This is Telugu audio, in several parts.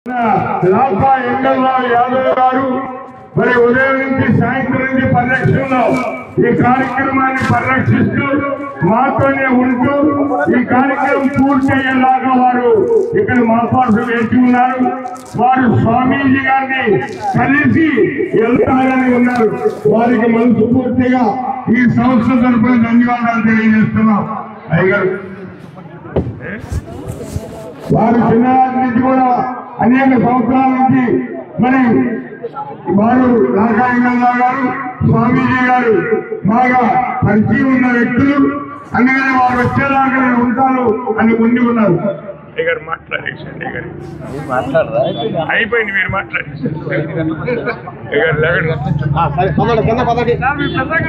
లాభా ఎంగల్రావు యాదవ్ గారు మరి ఉదయం నుంచి సాయంత్రం నుంచి పరిరక్షణలో ఈ కార్యక్రమాన్ని పరిరక్షిస్తూ మాతోనే ఉంటూ ఈ కార్యక్రమం పూర్తి అయ్యేలాగా వారు ఇక్కడ మా కోసం వేసి ఉన్నారు. వారు స్వామీజీ గారిని కలిసి వెళ్తారని ఉన్నారు. వారికి మనస్ఫూర్తిగా ఈ సంస్థ తరఫున ధన్యవాదాలు తెలియజేస్తున్నాం. అయ్యగారు వారు చిన్ననాటి నుంచి కూడా అనేక సంవత్సరాల నుంచి మరి వారు రాకాయంగా గారు స్వామీజీ గారు బాగా పరిచయం ఉన్న వ్యక్తులు. అందుకని వారు వచ్చేలాగా ఉంటారు అని ఉండి ఉన్నారు. అయిపోయింది మీరు మాట్లాడేసి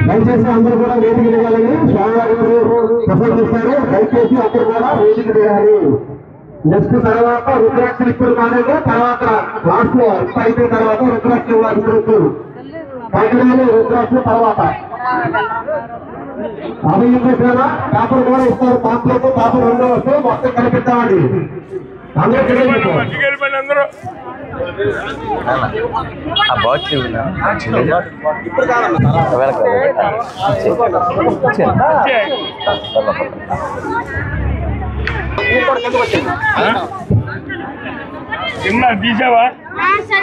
దయచేసి అందరూ కూడా వేదిక దిగాలని స్వామివారి ప్రసంగిస్తారు. దయచేసి అందరూ కూడా వేదిక దిగాలి. నెక్స్ట్ తర్వాత రుద్రాక్షలు ఇప్పుడు కాలేదు, తర్వాత లాస్ట్ లో అయిపోయిన తర్వాత రుద్రాక్షలు వాడుతున్నారు. పైన రుద్రాక్షలు తర్వాత అభివృద్ధి పేపర్ కూడా ఇస్తారు. పాపలేదు పేపర్ రెండో వస్తే మొత్తం కనిపిస్తామండి. అందరూ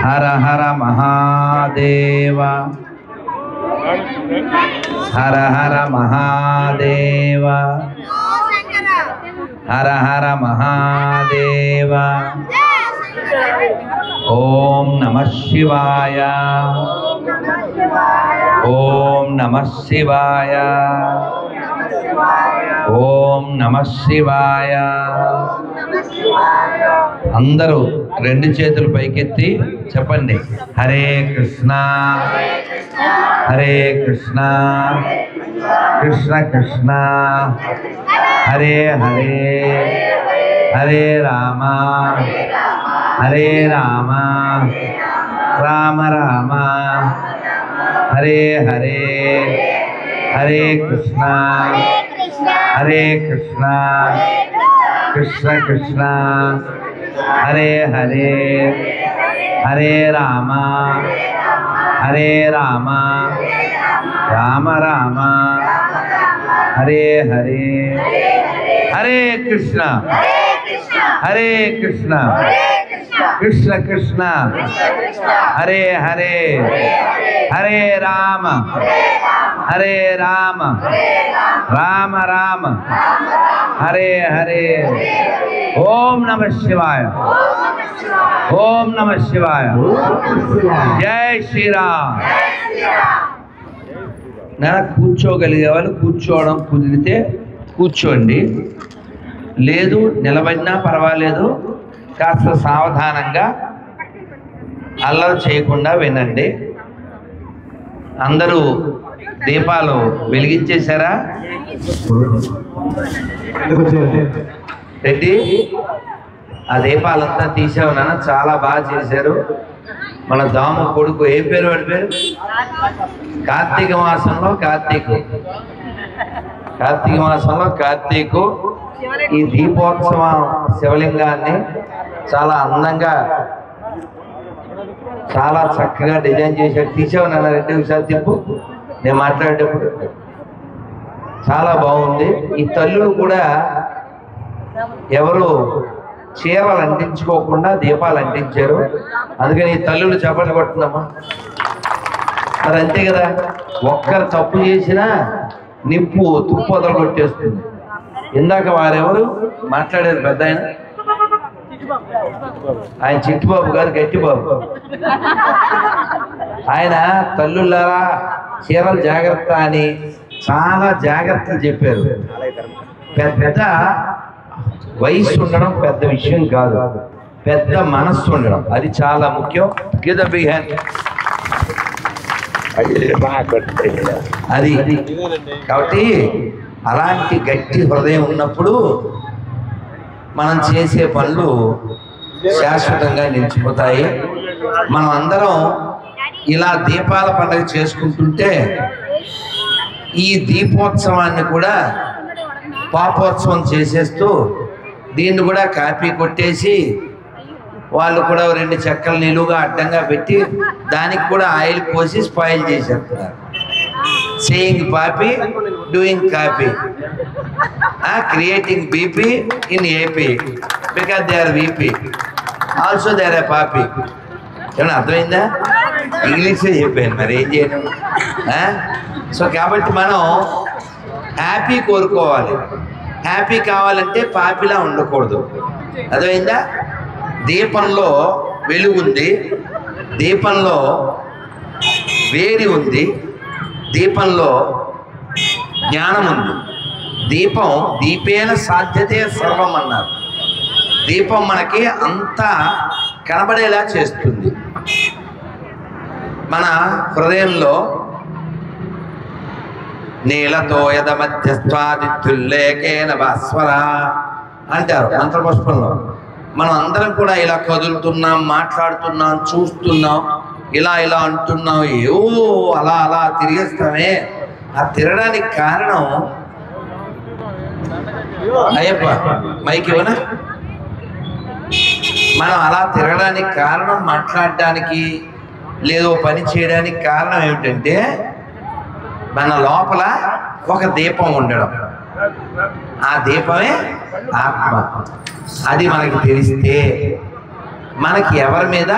హర హర మహాదేవ హర హర మహాదేవ హర హర మహాదేవ. ఓం నమః శివాయ ఓం నమః శివాయ ఓం నమః శివాయ. అందరూ రెండు చేతులు పైకెత్తి చెప్పండి. హరే కృష్ణ హరే కృష్ణ కృష్ణ కృష్ణ హరే హరే హరే రామ హరే రామ రామ రామ హరే హరే హరే కృష్ణ హరే కృష్ణ కృష్ణ కృష్ణ హరే హరే హరే రామ హరే రామ రామ రామ హరే హరే హరే కృష్ణ హరే కృష్ణ కృష్ణ కృష్ణ హరే హరే హరే రామ హరే రామ రామ రామ హరే హరే. ఓం నమః శివాయ ఓం నమః శివాయ. జై శ్రీరామ్. నేను కూర్చోగలిగే వాళ్ళు కూర్చోవడం కుదిరితే కూర్చోండి, లేదు నిలబడినా పర్వాలేదు. కాస్త సావధానంగా అల్లరి చేయకుండా వినండి. అందరూ దీపాలు వెలిగించేశారా? రెడ్డి ఆ దీపాలంతా తీసావు నాన్న, చాలా బాగా చేశారు. మన దాము కొడుకు ఏం పేరు వాడి పేరు? కార్తీక మాసంలో కార్తీకు ఈ దీపోత్సవం శివలింగాన్ని చాలా అందంగా చాలా చక్కగా డిజైన్ చేశాడు. తీసావు నాన్న రెడ్డి, ఒకసారి తిప్పు. నేను మాట్లాడేటప్పుడు చాలా బాగుంది. ఈ తల్లులు కూడా ఎవరు చీరలు అంటించుకోకుండా దీపాలు అంటించారు. అందుకని ఈ తల్లులు చప్పట్లు కొడుతుందమ్మా. మరి అంతే కదా, ఒక్కరు తప్పు చేసినా నిప్పు తుప్పు వదలు కొట్టేస్తుంది. ఇందాక వారెవరు మాట్లాడారు? పెద్ద ఆయన చిట్టిబాబు గారు, గట్టిబాబు. ఆయన తల్లులారా చీరలు జాగ్రత్త అని చాలా జాగ్రత్తలు చెప్పారు. పెద్ద వయసు ఉండడం పెద్ద విషయం కాదు, పెద్ద మనస్సు ఉండడం అది చాలా ముఖ్యం. అది కాబట్టి అలాంటి గట్టి హృదయం ఉన్నప్పుడు మనం చేసే పనులు శాశ్వతంగా నిలిచిపోతాయి. మనం అందరం ఇలా దీపాల పండుగ చేసుకుంటుంటే ఈ దీపోత్సవాన్ని కూడా పాపోత్సవం చేసేస్తూ దీన్ని కూడా కాపీ కొట్టేసి వాళ్ళు కూడా 2 చెక్కలు నిలువుగా అడ్డంగా పెట్టి దానికి కూడా ఆయిల్ పోసి స్పాయిల్ చేసేస్తున్నారు. Saying pappy, doing copy, creating BP in AP because they are VP, also they are a pappy. ఏమన్నా అర్థమైందా? ఇంగ్లీషే చెప్పాను, మరి ఏం చేయను. సో కాబట్టి మనం హ్యాపీ కోరుకోవాలి. హ్యాపీ కావాలంటే పాపిలా ఉండకూడదు. అర్థమైందా? దీపంలో వెలుగుంది, దీపంలో వేడి ఉంది, దీపంలో జ్ఞానం ఉంది. దీపం దీపేన సాధ్యతే సర్వం అన్నారు. దీపం మనకి అంతా కనబడేలా చేస్తుంది. మన హృదయంలో నీలతో యద మధ్యస్థాదిత్యుల్లేకేన భాస్వర అంటారు మంత్రపుష్పంలో. మనం అందరం కూడా ఇలా కదులుతున్నాం, మాట్లాడుతున్నాం, చూస్తున్నాం, ఇలా ఇలా అంటున్నాం, ఏవో అలా అలా తిరిగేస్తామే. ఆ తిరగడానికి కారణం అయ్యప్ప మైక్ ఇవ్వనా? మనం అలా తిరగడానికి కారణం, మాట్లాడడానికి లేదో పని చేయడానికి కారణం ఏమిటంటే మన లోపల ఒక దీపం ఉండడం. ఆ దీపమే ఆత్మ. అది మనకి తెలిస్తే మనకి ఎవరి మీద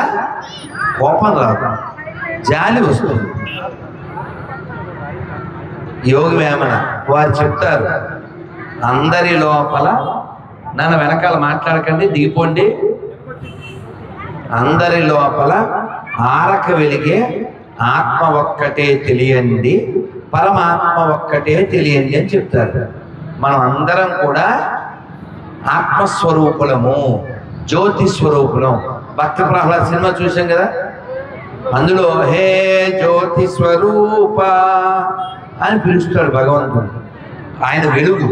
కోపం రాదు, జాలి వస్తుంది. యోగి వేమన వారు చెప్తారు, అందరి లోపల, నన్ను వెనకాల మాట్లాడకండి, దిగిపోండి, అందరి లోపల ఆరక వెలిగే ఆత్మ ఒక్కటే తెలియండి, పరమాత్మ ఒక్కటే తెలియండి అని చెప్తారు. మనం అందరం కూడా ఆత్మస్వరూపులము, జ్యోతి స్వరూపులం. భక్తి ప్రహ్లాద సినిమా చూసాం కదా, అందులో హే జ్యోతి స్వరూప అని పిలుస్తాడు భగవంతుడు. ఆయన వెలుగు.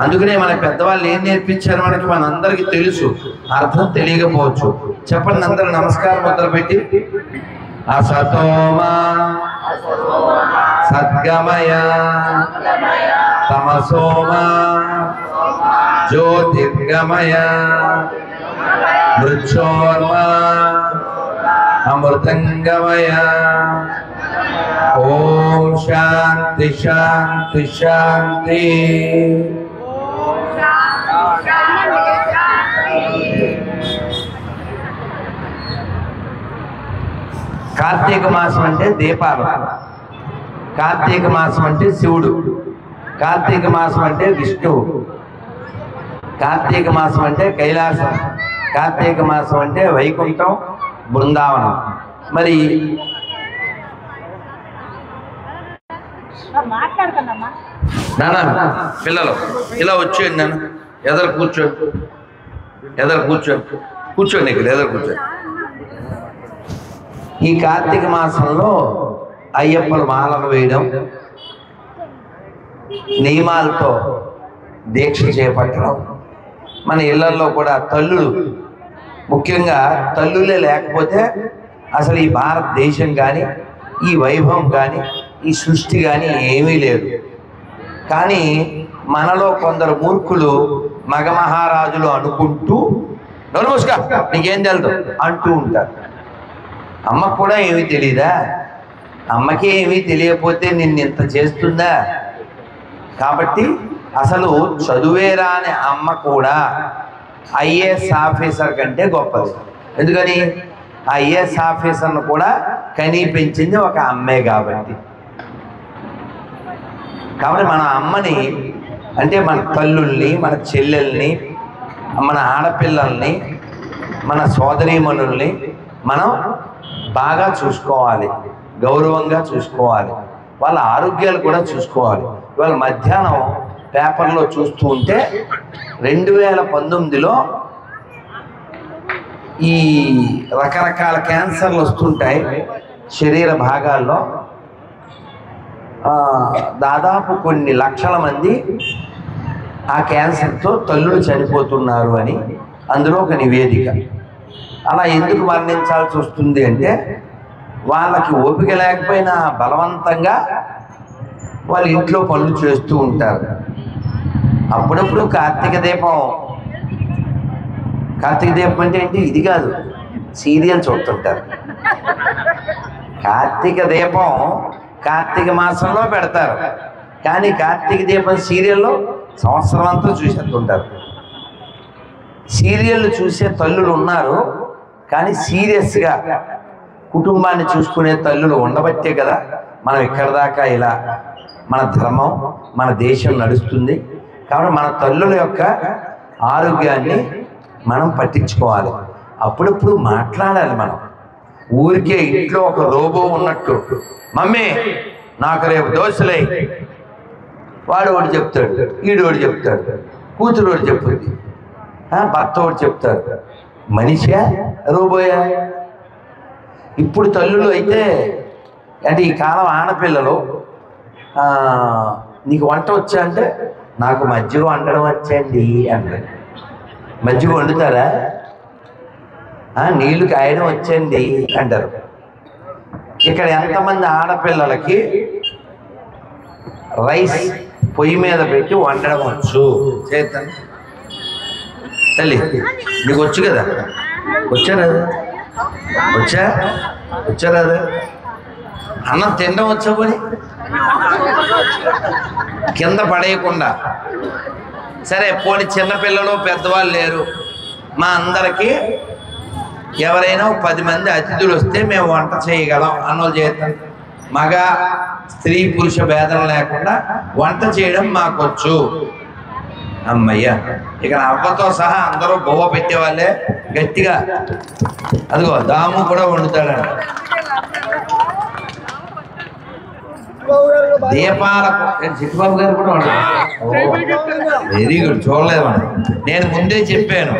అందుకనే మన పెద్దవాళ్ళు ఏం నేర్పించారు మనకి, మనందరికీ తెలుసు, అర్థం తెలియకపోవచ్చు. చెప్పండి అందరూ నమస్కారం మొదలు పెట్టి. అసతోమా సద్గమయ తమసోమా జ్యోతిర్గమయ మృత్యోర్మా అమృతంగమయ. ఓం శాంతి శాంతి శాంతి. కార్తీక మాసం అంటే దీపాలు, కార్తీక మాసం అంటే శివుడు, కార్తీక మాసం అంటే విష్ణువు, కార్తీక మాసం అంటే కైలాసం, కార్తీక మాసం అంటే వైకుంఠం, బృందావనం. మరి నాన్న పిల్లలు ఇలా వచ్చేయండి, నాన్న ఎదరు కూర్చోండి, ఎదరు కూర్చోండి, కూర్చోండి, ఇక్కడ ఎదరు కూర్చోండి. ఈ కార్తీక మాసంలో అయ్యప్పలు మాలను వేయడం, నియమాలతో దీక్ష చేపట్టడం, మన ఇళ్లలో కూడా తల్లులు, ముఖ్యంగా తల్లులే లేకపోతే అసలు ఈ భారతదేశం కానీ, ఈ వైభవం కానీ, ఈ సృష్టి కానీ ఏమీ లేదు. కానీ మనలో కొందరు మూర్ఖులు మగమహారాజులు అనుకుంటూ నోరుమూసుగా నీకేం తెలుదు అంటూ ఉంటారు. అమ్మకు కూడా ఏమీ తెలియదా? అమ్మకి ఏమీ తెలియకపోతే నిన్ను ఇంత చేస్తుందా? కాబట్టి అసలు చదువే రాని అమ్మ కూడా ఐఏఎస్ ఆఫీసర్ కంటే గొప్పది. ఎందుకని? ఐఏఎస్ ఆఫీసర్ను కూడా కనీ పెంచింది ఒక అమ్మే కాబట్టి. మన అమ్మని అంటే మన తల్లుల్ని, మన చెల్లెల్ని, మన ఆడపిల్లల్ని, మన సోదరీమణుల్ని మనం బాగా చూసుకోవాలి, గౌరవంగా చూసుకోవాలి, వాళ్ళ ఆరోగ్యాలు కూడా చూసుకోవాలి. ఇవాళ మధ్యాహ్నం పేపర్లో చూస్తూ ఉంటే 2019లో ఈ రకరకాల క్యాన్సర్లు వస్తుంటాయి శరీర భాగాల్లో. దాదాపు కొన్ని లక్షల మంది ఆ క్యాన్సర్తో తల్లులు చనిపోతున్నారు అని అందులో ఒక నివేదిక. అలా ఎందుకు మరణించాల్సి వస్తుంది అంటే వాళ్ళకి ఓపిక లేకపోయినా బలవంతంగా వాళ్ళ ఇంట్లో పనులు చేస్తూ ఉంటారు. అప్పుడప్పుడు కార్తీక దీపం అంటే ఏంటి? ఇది కాదు, సీరియల్ చూస్తుంటారు. కార్తీక దీపం కార్తీక మాసంలో పెడతారు, కానీ కార్తీక దీపం సీరియల్లో సంవత్సరం అంతా చూసేస్తుంటారు. సీరియల్ చూసే తల్లులు ఉన్నారు, కానీ సీరియస్గా కుటుంబాన్ని చూసుకునే తల్లులు ఉండబట్టే కదా మనం ఇక్కడ దాకా ఇలా మన ధర్మం మన దేశం నడుస్తుంది. కాబట్టి మన తల్లుల యొక్క ఆరోగ్యాన్ని మనం పట్టించుకోవాలి. అప్పుడప్పుడు మాట్లాడాలి. మనం ఊరికే ఇంట్లో ఒక రోబో ఉన్నట్టు, మమ్మీ నాకు రేపు దోశలే, వాడు ఒకటి చెప్తాడు, ఈడు ఒకటి చెప్తాడు, కూతురు ఒకటి చెప్తుంది, భర్త ఒకటి చెప్తాడు. మనిషా రోబోయా? ఇప్పుడు తల్లులు అయితే అంటే ఈ కాలం ఆడపిల్లలు నీకు వంట వచ్చా అంటే నాకు మజ్జిగ వండడం వచ్చండి అంటారు. మజ్జిగ వండుతారా? నీళ్లు కాయడం వచ్చండి అంటారు. ఇక్కడ ఎంతమంది ఆడపిల్లలకి రైస్ పొయ్యి మీద పెట్టి వండడం వచ్చు? చేస్తాను తల్లి, నీకు వచ్చు కదా? వచ్చారాదా? వచ్చారాదా? అన్నం తినడం వచ్చా? పోనీ కింద పడేయకుండా. సరే పోనీ చిన్నపిల్లలు పెద్దవాళ్ళు లేరు, మా అందరికీ ఎవరైనా 10 మంది అతిథులు వస్తే మేము వంట చేయగలం అన్నోళ్ళు చేస్తాం. మగ స్త్రీ పురుష భేదం లేకుండా వంట చేయడం మాకొచ్చు. అమ్మయ్య, ఇక అవ్వతో సహా అందరూ బొవ్వ పెట్టేవాళ్ళే గట్టిగా. అదిగో దాము కూడా వండుతాడంట. దీపాలకు చిట్టుబాబు గారు కూడా వండుతారు. వెరీ గుడ్, చూడలేదు మనం. నేను ముందే చెప్పాను,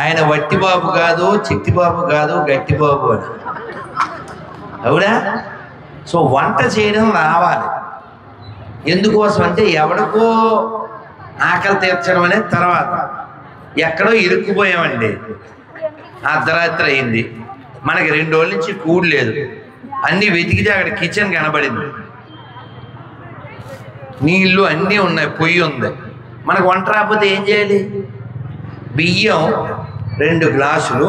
ఆయన వట్టిబాబు కాదు, చిట్టిబాబు కాదు, గట్టిబాబు అని. అవునా? సో వంట చేయడం రావాలి. ఎందుకోసం అంటే ఎవడికో ఆకలి తీర్చడం అనేది తర్వాత. ఎక్కడో ఇరుక్కుపోయామండి, అర్ధరాత్రి అయింది, మనకి 2 రోజుల నుంచి కూడు లేదు, అన్నీ వెతికితే అక్కడ కిచెన్ కనబడింది, నీళ్ళు అన్నీ ఉన్నాయి, పొయ్యి ఉంది. మనకు వంట రాకపోతే ఏం చేయాలి? బియ్యం 2 గ్లాసులు,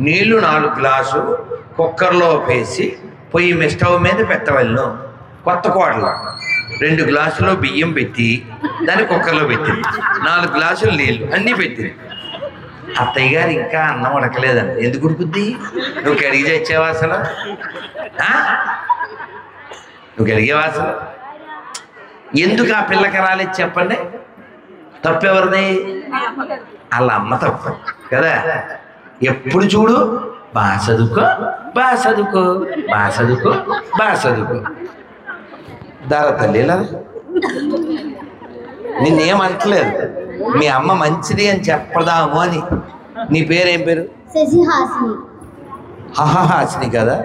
నీళ్లు 4 గ్లాసులు కుక్కర్లో వేసి పొయ్యి స్టవ్ మీద పెట్టవలను. కొత్త కోడలు 2 గ్లాసులు బియ్యం పెట్టి దాన్ని కుక్కర్లో పెట్టింది, 4 గ్లాసులు నీళ్ళు అన్నీ పెట్టింది. అత్తయ్య గారు ఇంకా అన్నం ఉడకలేదండి. ఎందుకు ఉడుకుద్ది? నువ్వు కడిగి తెచ్చావా అసలు? నువ్వు కడిగేవా అసలు? ఎందుకు ఆ పిల్లకి రాలేదు చెప్పండి? తప్పెవరిది? వాళ్ళ అమ్మ తప్పు కదా. ఎప్పుడు చూడు బాగా చదువుకో, బాగా చదువుకో, బాగా చదువుకో, బాగా చదువుకో. దారా తల్లి, నిన్నేమంటలేదు, మీ అమ్మ మంచిది అని చెప్పదాము అని. నీ పేరేం పేరు? హాసిని కదా?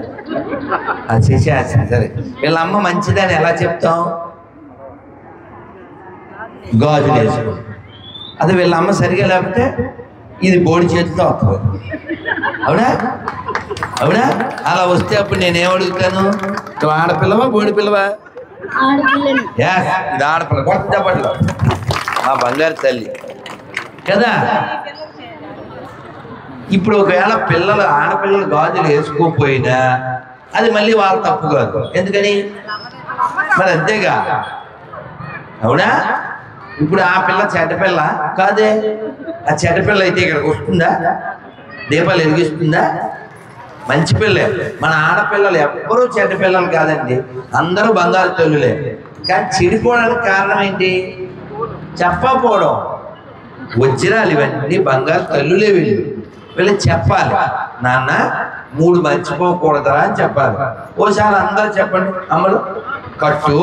శశి హాసిని. సరే, వీళ్ళ అమ్మ మంచిది అని ఎలా చెప్తాం? గాజులు వేసుకో. అదే వీళ్ళ అమ్మ సరిగా లేకపోతే ఇది బోడి చేతితో వస్తుంది. అవునా? అవునా? అలా వస్తే అప్పుడు నేనేం అడుగుతాను? నువ్వు ఆడపిల్లవా బోడి పిల్లవా? ఇది ఆడపిల్ల. కొత్త పట్ల మా బంగారు తల్లి కదా. ఇప్పుడు ఒకవేళ ఆడపిల్లలు గాజులు వేసుకోపోయినా అది మళ్ళీ వాళ్ళ తప్పు కాదు. ఎందుకని? మరి అంతేగా. అవునా? ఇప్పుడు ఆ పిల్ల చెడ్డపిల్ల కాదే. ఆ చెడ్డపిల్ల అయితే ఇక్కడికి వస్తుందా? దీపాలు వెలిగిస్తుందా? మంచి పిల్లే. మన ఆడపిల్లలు ఎవ్వరూ చెడ్డపిల్లలు కాదండి, అందరూ బంగారు తల్లులే. కానీ చెడిపోవడానికి కారణం ఏంటి? చెప్పకపోవడం. వజ్రాలు ఇవన్నీ బంగారు తల్లులే. వీళ్ళకి చెప్పాలి, నాన్న 3 మర్చిపోకూడదురా అని చెప్పాలి. ఓసారి అందరూ చెప్పండి, అమ్మలు కట్టు.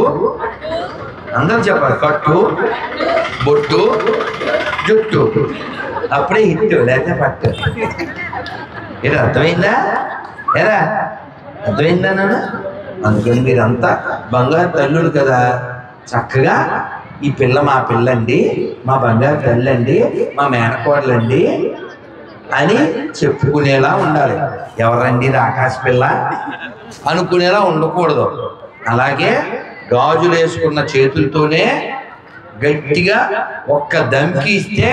అందరూ చెప్పాలి, కట్టు, బొట్టు, జుట్టు. అప్పుడే హిట్, లేకపోతే పట్టు. ఇది అర్థమైందా? ఏరా అర్థమైందా నాన్న? అందుకని మీరంతా బంగారు తల్లుడు కదా, చక్కగా ఈ పిల్ల మా పిల్లండి, మా బంగారు తల్లండి, మా మేనకోడలండి అని చెప్పుకునేలా ఉండాలి. ఎవరండి ఆకాశ పిల్ల అనుకునేలా ఉండకూడదు. అలాగే గాజులు వేసుకున్న చేతులతోనే గట్టిగా ఒక్క దమ్కి ఇస్తే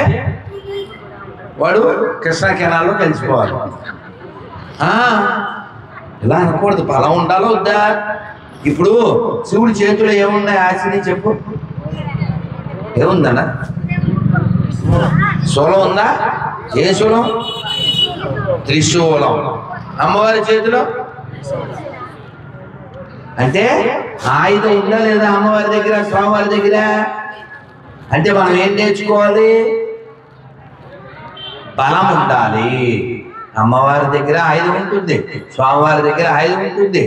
వాడు కృష్ణా కెనాల్లో కలిసిపోవాలి. ఇలా అనకూడదు. బలం ఉండాలో వద్దా? ఇప్పుడు శివుడి చేతిలో ఏమున్నాయి ఆశని చెప్పు? ఏముందన్నా? శూలం ఉందా? ఏ శూలం? త్రిశూలం. అమ్మవారి చేతిలో అంటే ఆయుధం ఉందా లేదా అమ్మవారి దగ్గర, స్వామివారి దగ్గర? అంటే మనం ఏం నేర్చుకోవాలి? బలం ఉండాలి. అమ్మవారి దగ్గర ఆయుధం ఉంటుంది, స్వామివారి దగ్గర ఆయుధం ఉంటుంది,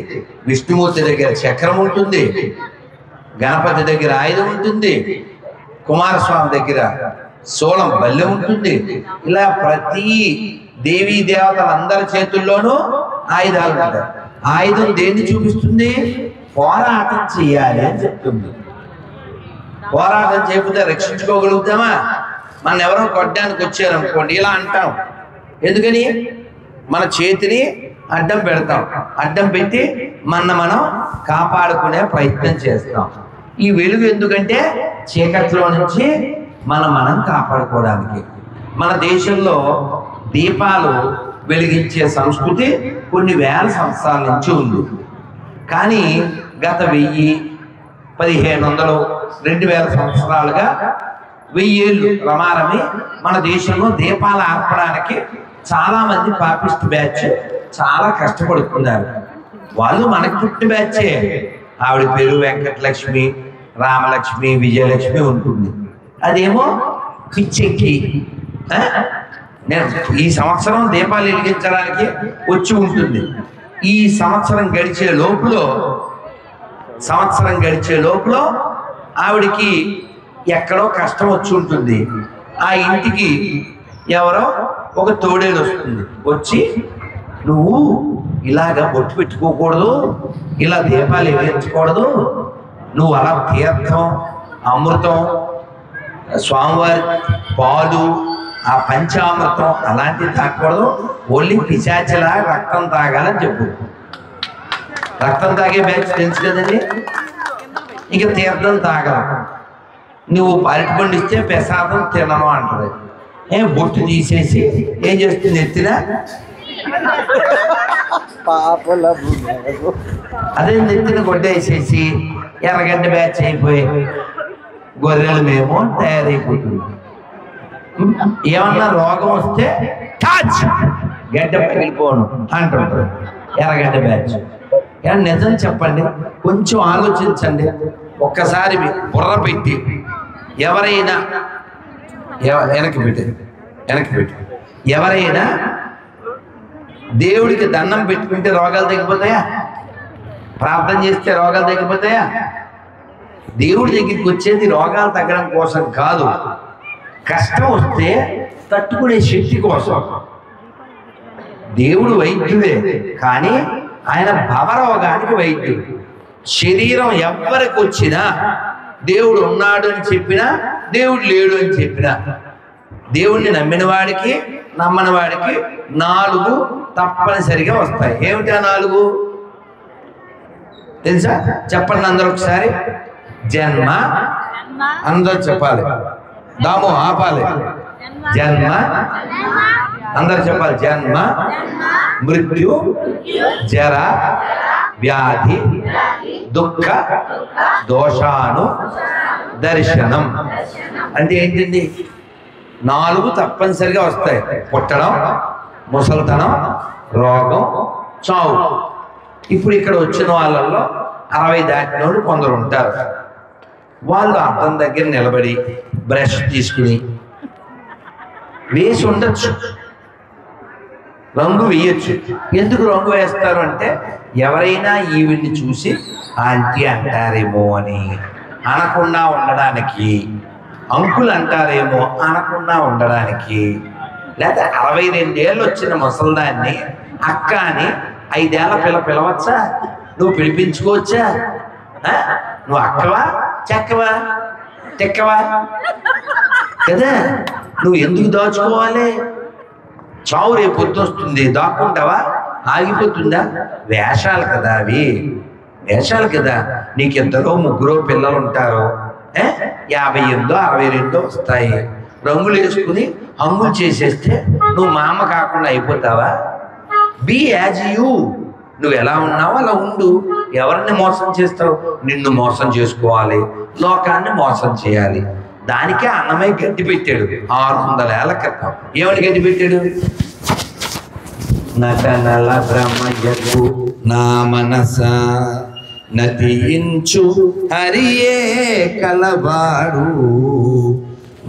విష్ణుమూర్తి దగ్గర చక్రం ఉంటుంది, గణపతి దగ్గర ఆయుధం ఉంటుంది, కుమారస్వామి దగ్గర శూలం బల్లె ఉంటుంది. ఇలా ప్రతి దేవీ దేవతలందరి చేతుల్లోనూ ఆయుధాలు ఉంటాయి. ఆయుధం దేన్ని చూపిస్తుంది? పోరాటం చేయాలి అని చెప్తుంది. పోరాటం చేయకపోతే రక్షించుకోగలుగుతామా? మన ఎవరో కొట్టడానికి వచ్చారనుకోండి, ఇలా అంటాం. ఎందుకని? మన చేతిని అడ్డం పెడతాం. అడ్డం పెట్టి మనం కాపాడుకునే ప్రయత్నం చేస్తాం. ఈ వెలుగు ఎందుకంటే చీకట్లో నుంచి మనం కాపాడుకోవడానికి. మన దేశంలో దీపాలు వెలిగించే సంస్కృతి కొన్ని వేల సంవత్సరాల నుంచి ఉంది. కానీ గత 1000, 1500, 2000 సంవత్సరాలుగా 1000 ఏళ్ళు రమారమి మన దేశంలో దీపాలు ఆర్పడానికి చాలామంది పాపిస్ట్ బ్యాచ్ చాలా కష్టపడుతున్నారు. వాళ్ళు మనకి పుట్టిన బ్యాచే. ఆవిడ పేరు వెంకటలక్ష్మి, రామలక్ష్మి, విజయలక్ష్మి ఉంటుంది. అదేమో పిచ్చెక్కి నేను ఈ సంవత్సరం దీపాలు వెలిగించడానికి వచ్చి ఉంటుంది. ఈ సంవత్సరం గడిచే లోపల ఆవిడికి ఎక్కడో కష్టం వచ్చి ఉంటుంది. ఆ ఇంటికి ఎవరో ఒక తోడేలు వస్తుంది. వచ్చి నువ్వు ఇలాగ బొట్టు పెట్టుకోకూడదు, ఇలా దీపాలు వెలిగించకూడదు, నువ్వు అలా తీర్థం, అమృతం, స్వామివారి పాలు, ఆ పంచామృతం అలాంటివి తాగకూడదు, ఓన్లీ పిశాచిలా రక్తం తాగాలని చెప్పు. రక్తం తాగే బ్యాచ్ తెలుసు కదండి. ఇక తీర్థం తాగదు. నువ్వు అరటిపండు ఇస్తే ప్రసాదం తినను అంటది. బొట్టు తీసేసి ఏం చేస్తుంది? ఎత్తినా అదే నెత్తిన కొట్టేసేసి ఎర్రగడ్డ బ్యాచ్ అయిపోయి గొర్రెలు మేము తయారైపోతుంది. ఏమన్నా రోగం వస్తే గడ్డ పగిలిపోను అంటుంటారు ఎర్రగడ్డ బ్యాచ్. నిజం చెప్పండి, కొంచెం ఆలోచించండి. ఒక్కసారి బుర్ర పెట్టి ఎవరైనా వెనక్కి పెట్టి ఎవరైనా దేవుడికి దండం పెట్టుకుంటే రోగాలు తగ్గిపోతాయా? ప్రార్థన చేస్తే రోగాలు తగ్గిపోతాయా? దేవుడి దగ్గరికి వచ్చేది రోగాలు తగ్గడం కోసం కాదు, కష్టం వస్తే తట్టుకునే శక్తి కోసం. దేవుడు వైద్యుడే, కానీ ఆయన భవరోగానికి వైద్యుడు. శరీరం ఎవ్వరికి వచ్చినా దేవుడు ఉన్నాడు అని చెప్పినా, దేవుడు లేడు అని చెప్పినా, దేవుణ్ణి నమ్మిన వాడికి నమ్మని వాడికి 4 తప్పనిసరిగా వస్తాయి. ఏమిటి ఆ 4? తెలుసా? చెప్పండి అందరూ ఒకసారి. జన్మ, అందరూ చెప్పాలి. దాము ఆపాలి. జన్మ, అందరూ చెప్పాలి. జన్మ, మృత్యు, జర, వ్యాధి, దుఃఖ, దోషాను దర్శనం. అంటే ఏంటండి? 4 తప్పనిసరిగా వస్తాయి. పుట్టడం, ముసలితనం, రోగం, చావు. ఇప్పుడు ఇక్కడ వచ్చిన వాళ్ళల్లో 60 దాటినోళ్ళు కొందరు ఉంటారు. వాళ్ళు అద్దం దగ్గర నిలబడి బ్రష్ తీసుకుని వేసి ఉండొచ్చు, రంగు వేయచ్చు. ఎందుకు రంగు వేస్తారు అంటే ఎవరైనా ఈవిడ్ని చూసి ఆంటీ అంటారేమో అని అనకుండా ఉండడానికి, అంకుల్ అంటారేమో అనకుండా ఉండడానికి, లేదా 62 ఏళ్ళు వచ్చిన ముసల్దాన్ని అక్క అని 5 ఏళ్ల పిలవచ్చా? నువ్వు పిలిపించుకోవచ్చా? నువ్వు అక్కవా, చెక్కవా, తెక్కవా కదా? నువ్వు ఎందుకు దాచుకోవాలి? చావు రేపు పొద్దుొస్తుంది, దాక్కుంటావా? ఆగిపోతుందా? వేషాలు కదా అవి, వేషాలు కదా. నీకు 2 3 పిల్లలు ఉంటారు, 58 62 వస్తాయి. రంగులు వేసుకుని హంగులు చేసేస్తే నువ్వు మా అమ్మ కాకుండా అయిపోతావా? బీ యాజ్ యూ, నువ్వు ఎలా ఉన్నావో అలా ఉండు. ఎవరిని మోసం చేస్తావు? నిన్ను మోసం చేసుకోవాలి, లోకాన్ని మోసం చేయాలి. దానికే అన్నమయ్య గడ్డి పెట్టాడు 600 ఏళ్ల క్రితం. ఏమని గడ్డి పెట్టాడు? నటనల బ్రహ్మయ్యకు నా మనస నటించు హరియే కలవాడు,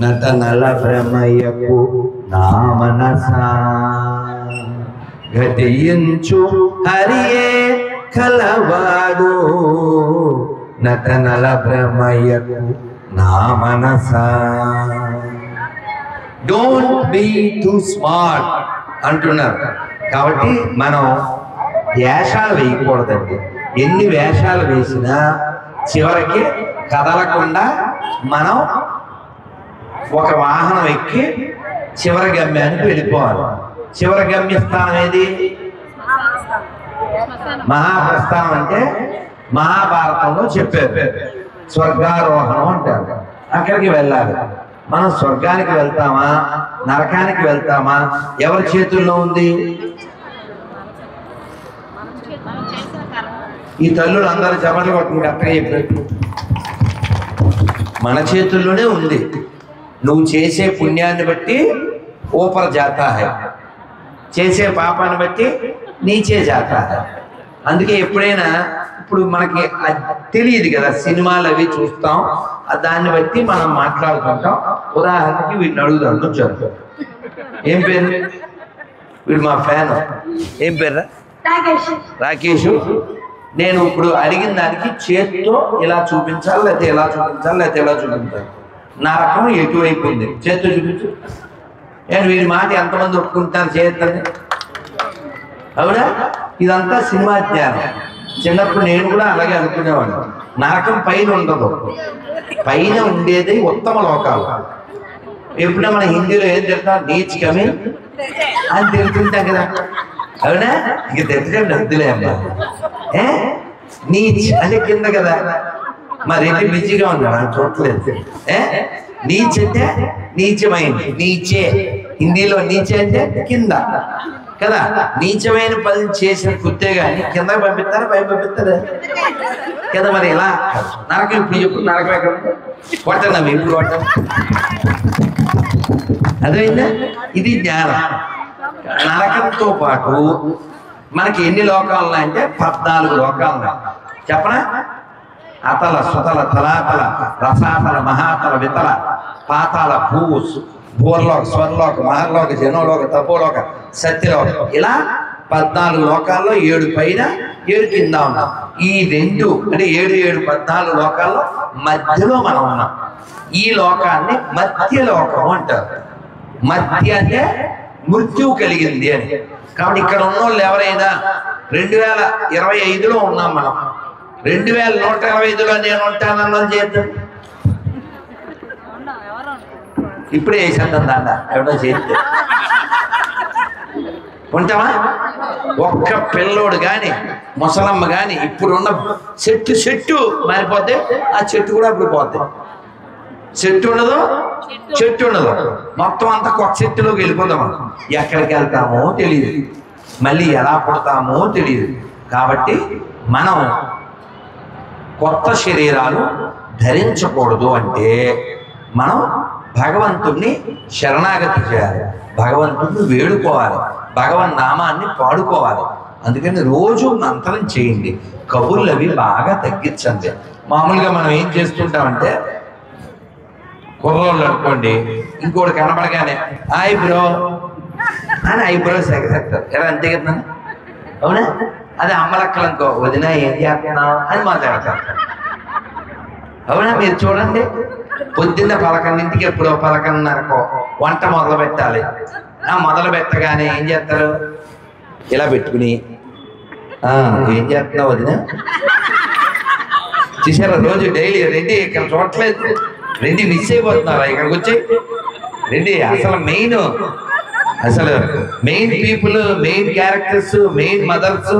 నటనల బ్రహ్మయ్యకు నా మనస ఘటించు హరియే కలవాడు, నటనల బ్రహ్మయ్యకు నా మనస. డోంట్ బీ టూ స్మార్ట్ అంటున్నారు. కాబట్టి మనం వేషాలు వేయకూడదండి. ఎన్ని వేషాలు వేసినా చివరికి కదలకుండా మనం ఒక వాహనం ఎక్కి చివరి గమ్యానికి వెళ్ళిపోవాలి. చివరి గమ్యస్థానం ఏది? మహాప్రస్థానం. అంటే మహాభారతంలో చెప్పారు స్వర్గారోహణం అంటారు. అక్కడికి వెళ్ళాలి. మనం స్వర్గానికి వెళ్తామా నరకానికి వెళ్తామా? ఎవరి చేతుల్లో ఉంది? ఈ తల్లులు అందరూ చమటలు కొట్టుకుంటే అక్కడే చెప్పారు, మన చేతుల్లోనే ఉంది. నువ్వు చేసే పుణ్యాన్ని బట్టి ఊపర్ జాతా హై, చేసే పాపాన్ని బట్టి నీచే జాతా హై. అందుకే ఎప్పుడైనా ఇప్పుడు మనకి తెలియదు కదా, సినిమాలు అవి చూస్తాం, దాన్ని బట్టి మనం మాట్లాడుకుంటాం. ఉదాహరణకి వీడిని అడుగుదాం, కూర్చోరు. ఏం పేరు? వీడు మా ఫ్యాన్. ఏం పేరు? రాకేష్. నేను ఇప్పుడు అడిగిన దానికి చేతితో ఇలా చూపించాలి, లేకపోతే ఎలా చూపించాలి, లేకపోతే ఎలా చూపించాలి. నా రకం ఎటువైపు ఉంది, చేతితో చూపించు. నేను వీడి మాట ఎంతమంది ఒప్పుకుంటారు చేతండి? అవునా? ఇదంతా సినిమా జ్ఞానం. చిన్నప్పుడు నేను కూడా అలాగే అనుకునేవాడిని. నరకం పైన ఉండదు, పైన ఉండేది ఉత్తమ లోకాలు. ఎప్పుడైనా మన హిందీలో ఏం తింటాం? నీచ్ కమి అని తింటుంటాం కదా. అవునా? ఇక తిట్టడం వద్దులే అమ్మా. నీచ్ అంటే కింద కదా. మరి ఏంటి బిజీగా ఉన్నాడు అని చూడలేదు. నీచ్ అంటే నీచమైంది, నీచే. హిందీలో నీచే అంటే కింద కదా. నీచమైన పని చేసిన కుత్తే కానీ కింద పంపిస్తారా పై పంపిస్తారా కదా. మరి ఇలా నరకం ఇప్పుడు చెప్పు, నరకం ఎక్కడ కొట్టండి ఇప్పుడు కొట్టం. అదైందా? ఇది జ్ఞానం. నరకంతో పాటు మనకి ఎన్ని లోకాలు ఉన్నాయంటే 14 లోకాలు ఉన్నాయి. చెప్పనా? అతల సుతల తలాతల రసాతల మహాతల వితల పాతాల భూర్లోక స్వర్లోక మహర్లోక జనోలోక తపోలోక సత్యలోక, ఇలా 14 లోకాల్లో 7 పైన 7 కింద ఉన్నాం. ఈ 2 అంటే 7 7 14 లోకాల్లో మధ్యలో మనం ఉన్నాం. ఈ లోకాన్ని మధ్యలోకం అంటారు. మధ్య అంటే మృత్యువు కలిగింది అని. కాబట్టి ఇక్కడ ఉన్న వాళ్ళు ఎవరైనా 2025లో ఉన్నాం మనం. 2125లో నేను ఉంటానన్నది చేద్దాం. ఇప్పుడే వేసేద్దాం దాండ ఎవడో చేస్తే ఉంటామా? ఒక్క పిల్లోడు కానీ ముసలమ్మ కానీ ఇప్పుడున్న చెట్టు మారిపోతే ఆ చెట్టు కూడా అప్పుడు పోతే. చెట్టు ఉండదు, చెట్టు ఉండదు, మొత్తం అంతా కొత్త చెట్టులోకి వెళ్ళిపోతాం. ఎక్కడికి వెళ్తామో తెలియదు, మళ్ళీ ఎలా పుడతామో తెలియదు. కాబట్టి మనం కొత్త శరీరాలు ధరించకూడదు. అంటే మనం భగవంతుణ్ణి శరణాగతి చేయాలి, భగవంతుణ్ణి వేడుకోవాలి, భగవన్ నామాన్ని పాడుకోవాలి. అందుకని రోజు మంత్రం చేయండి, కబుర్లు అవి బాగా తగ్గించండి. మామూలుగా మనం ఏం చేస్తుంటామంటే కుర్రోళ్ళు అనుకోండి, ఇంకోటి కనపడగానే ఐబ్రో అని ఐబ్రో సెగసేస్తారు. ఎలా అంతే కదా? అవునా? అదే అమ్మలక్కలు అనుకో, వదిన ఏం చేస్తున్నావు అని మాట్లాడతారు. అవునా? మీరు చూడండి, పొద్దున్న 11ంటికి ఎప్పుడో 11:30కో వంట మొదలు పెట్టాలి. మొదలు పెట్టగానే ఏం చేస్తారు? ఇలా పెట్టుకుని ఏం చేస్తున్నావు వదిన? చూసారా? రోజు డైలీ రెడ్డి ఇక్కడ చూడట్లేదు, రెడ్డి మిస్ అయిపోతున్నారా? ఇక్కడికి వచ్చి రెడ్డి అసలు main people, main characters, main mothers.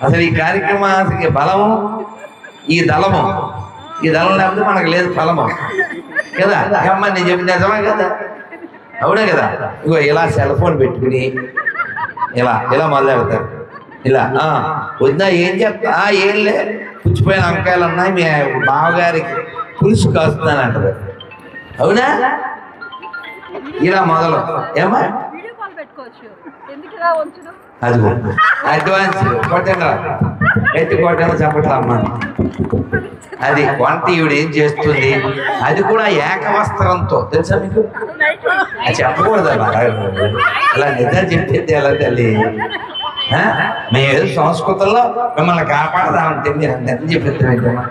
అసలు ఈ కార్యక్రమానికి బలము, ఈ దళము ఇది లేకపోతే మనకు లేదు ఫలము కదా. అమ్మ నేను చెప్పిన నిజమే కదా, అవునే కదా. ఇగో ఇలా సెల్ ఫోన్ పెట్టుకుని ఇలా ఇలా మొదలెడతారు. ఇలా వద్దా ఏం చెప్తా, ఏం లే పుచ్చిపోయిన వంకాయలు ఉన్నాయి, మీ బావగారికి పులుసు కాస్తున్నానంటారు. అవునా? ఇలా మొదలు ఏమా అది అడ్వాన్స్ కొట్టండి, ఎత్తి కొట్టండి చెప్పట్లమ్మా. అది వంట ఈవిడ ఏం చేస్తుంది, అది కూడా ఏకవస్త్రంతో. తెలుసా మీకు? అది చెప్పకూడదు అలా నిజం చెప్పేది ఎలా తల్లి. మేము ఏదో సంస్కృతంలో మిమ్మల్ని కాపాడదామంటే మీరు అందరినీ చెప్పేద్దామా.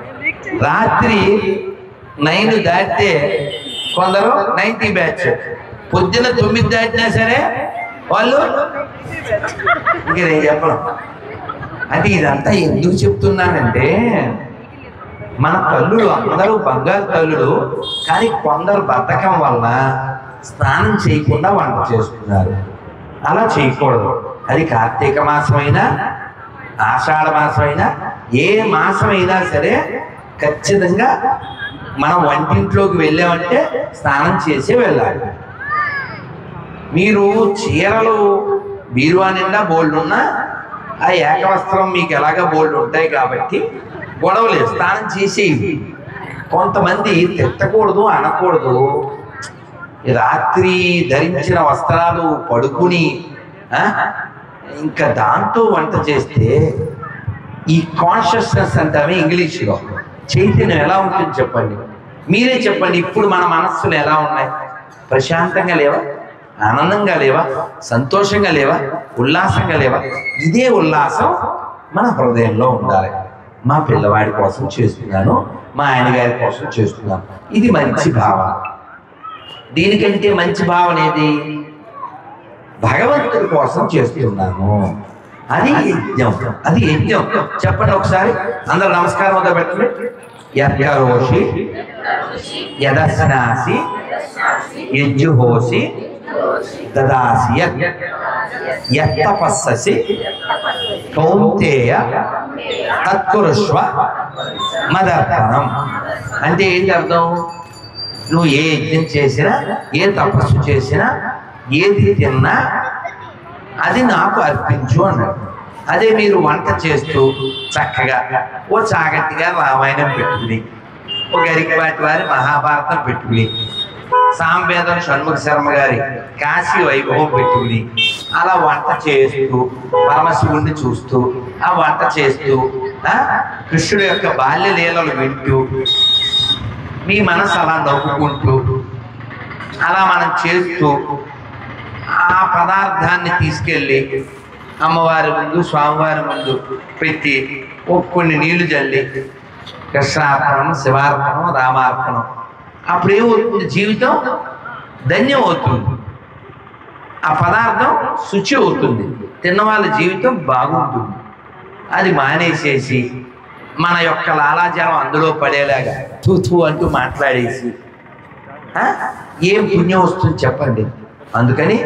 రాత్రి 9 దాటితే కొందరు 90 బ్యాచ్, పొద్దున్న 9 దాటినా సరే వాళ్ళు ఇంక నేను చెప్పను. అంటే ఇదంతా ఎందుకు చెప్తున్నానంటే, మన తల్లులు అందరూ బంగారు తల్లులు, కానీ కొందరు బద్ధకం వల్ల స్నానం చేయకుండా వంట చేస్తున్నారు. అలా చేయకూడదు. అది కార్తీక మాసమైనా ఆషాఢ మాసమైనా ఏ మాసమైనా సరే ఖచ్చితంగా మనం వంటింట్లోకి వెళ్ళామంటే స్నానం చేసి వెళ్ళాలి. మీరు చీరలు బీరువా నిండా బోల్డ్ ఉన్నా ఆ ఏకవస్త్రం మీకు ఎలాగ బోల్డ్ ఉంటాయి కాబట్టి గొడవలేదు, స్నానం చేసేవి. కొంతమంది తిట్టకూడదు అనకూడదు, రాత్రి ధరించిన వస్త్రాలు పడుకుని ఇంకా దాంతో వంట చేస్తే ఈ కాన్షియస్నెస్ అంటామే ఇంగ్లీష్లో, చైతన్యం ఎలా ఉంటుంది చెప్పండి, మీరే చెప్పండి. ఇప్పుడు మన మనస్సులు ఎలా ఉన్నాయి? ప్రశాంతంగా లేవా? ఆనందంగా లేవా? సంతోషంగా లేవా? ఉల్లాసంగా లేవా? ఇదే ఉల్లాసం మన హృదయంలో ఉండాలి. మా పిల్లవాడి కోసం చేస్తున్నాను, మా ఆయన గారి కోసం చేస్తున్నాను, ఇది మంచి భావన. దీనికంటే మంచి భావన ఏది? భగవంతుడి కోసం చేస్తున్నాను, అది యజ్ఞం. అది యజ్ఞం. చెప్పండి ఒకసారి అందరూ నమస్కారం మొదలు పెట్టండి. యజ్ఞరోషి యదస్నాసి యజ్జుహోసి దదాసి యత్తపస్ససి కౌంతేయ తత్కురుష్వ మదర్పణం. అంటే ఏంటి అర్థం? నువ్వు ఏ యజ్ఞం చేసినా, ఏ తపస్సు చేసినా, ఏది తిన్నా అది నాకు అర్పించు అన్నాడు. అదే మీరు వంట చేస్తూ చక్కగా ఓ చాగట్టిగా రామాయణం పెట్టుకుని, ఓ గరికపాటి వారి మహాభారతం పెట్టుకుని, సాంవేదం షణ్ముఖ శర్మ గారి కాశీ వైభవం పెట్టుకుని అలా వంట చేస్తూ పరమశివుణ్ణి చూస్తూ ఆ వంట చేస్తూ కృష్ణుడి యొక్క బాల్య లీలలు వింటూ మీ మనసు అలా నవ్వుకుంటూ అలా మనం చేస్తూ ఆ పదార్థాన్ని తీసుకెళ్ళి అమ్మవారి ముందు స్వామివారి ముందు పెట్టి కొన్ని నీళ్లు చల్లి కృష్ణార్పణం, శివార్పణం, రామార్పణం. అప్పుడేమవుతుంది? జీవితం ధన్యం అవుతుంది, ఆ పదార్థం శుచి అవుతుంది, తిన్నవాళ్ళ జీవితం బాగుంటుంది. అది మానేసేసి మన యొక్క లాలాజలం అందులో పడేలాగా తూ అంటూ మాట్లాడేసి ఏం పుణ్యం వస్తుంది చెప్పండి. అందుకని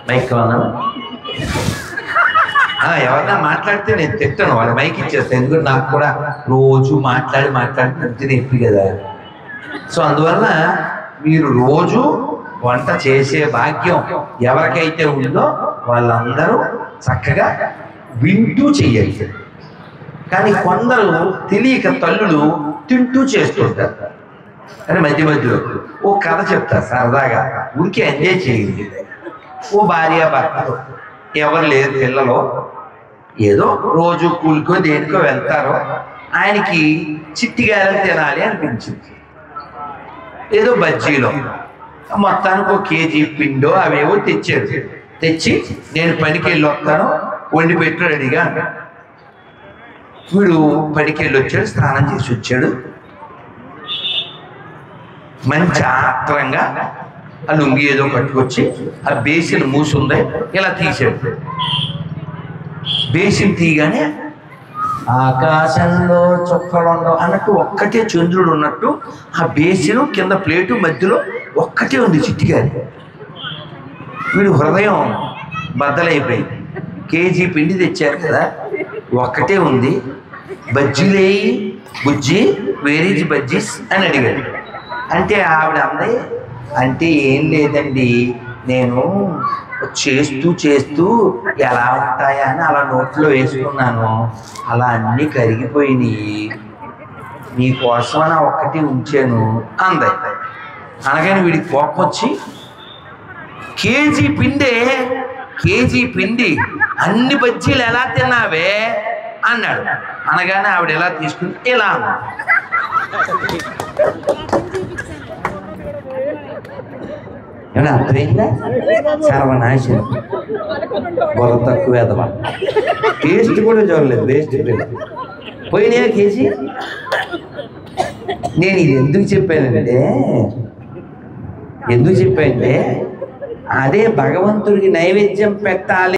మైక్ ఎవరన్నా మాట్లాడితే నేను తిట్టాను, వాళ్ళు మైక్ ఇచ్చేస్తాను. ఎందుకంటే నాకు కూడా రోజు మాట్లాడి నొప్పి కదా. సో అందువల్ల మీరు రోజు వంట చేసే భాగ్యం ఎవరికైతే ఉందో వాళ్ళందరూ చక్కగా వింటూ చెయ్యాలి. కానీ కొందరు తెలియక తల్లులు తింటూ చేస్తుంటారు. అని మధ్య మధ్యలో ఓ కథ చెప్తారు సరదాగా, ఊరికి ఎంజాయ్ చేయండి. ఓ భార్య భర్తలు ఎవరు లేరు, పిల్లలు ఏదో రోజు కూలికో దేనికో వెళ్తారో, ఆయనకి చిట్టిగాయలు తినాలి అనిపించింది. ఏదో బజ్జీలో మొత్తానికి 1 కేజీ పిండో అవేవో తెచ్చాడు. తెచ్చి నేను పనికి వెళ్ళి వస్తాను, వండి పెట్టు రెడీగా. వీడు పనికి వెళ్ళి వచ్చాడు, స్నానం చేసి వచ్చాడు. మంచి ఆత్రంగా ఆ లుంగి ఏదో పట్టుకొచ్చి ఆ బేసిన్ మూసుంది ఇలా తీసాడు. బేసిన్ తీయగానే ఆకాశంలో చుక్కలుండవు అన్నట్టు ఒక్కటే చంద్రుడు ఉన్నట్టు ఆ బేసిను కింద ప్లేటు మధ్యలో ఒక్కటే ఉంది చిట్టిగారి. వీడు హృదయం బద్దలైపోయింది. కేజీ పిండి తెచ్చారు కదా, ఒక్కటే ఉంది. బజ్జీలేయి బుజ్జి వేర్ ఈజ్ బజ్జీస్ అని అడిగాడు. అంటే ఆవిడ అంది, అంటే ఏం లేదండి, నేను చేస్తూ చేస్తూ ఎలా ఉంటాయా అని అలా నోట్లో వేసుకున్నాను, అలా అన్నీ కరిగిపోయినాయి, నీకోసమని ఒక్కటి ఉంచాను అంది. అనగానే వీడికి కోపం వచ్చి, కేజీ పిండి అన్ని బజ్జీలు ఎలా తిన్నావే అన్నాడు. అనగానే ఆవిడ ఎలా తీసుకుని ఇలా అన్నా. ఏమన్నా అర్థమైందా? సర్వనాశనం, బుర్ర తక్కువ ఎదవా, టేస్ట్ కూడా చూడలేదు, వేస్ట్ పోయినాయా కేజీ. నేను ఇది ఎందుకు చెప్పానంటే అదే భగవంతుడికి నైవేద్యం పెట్టాలి.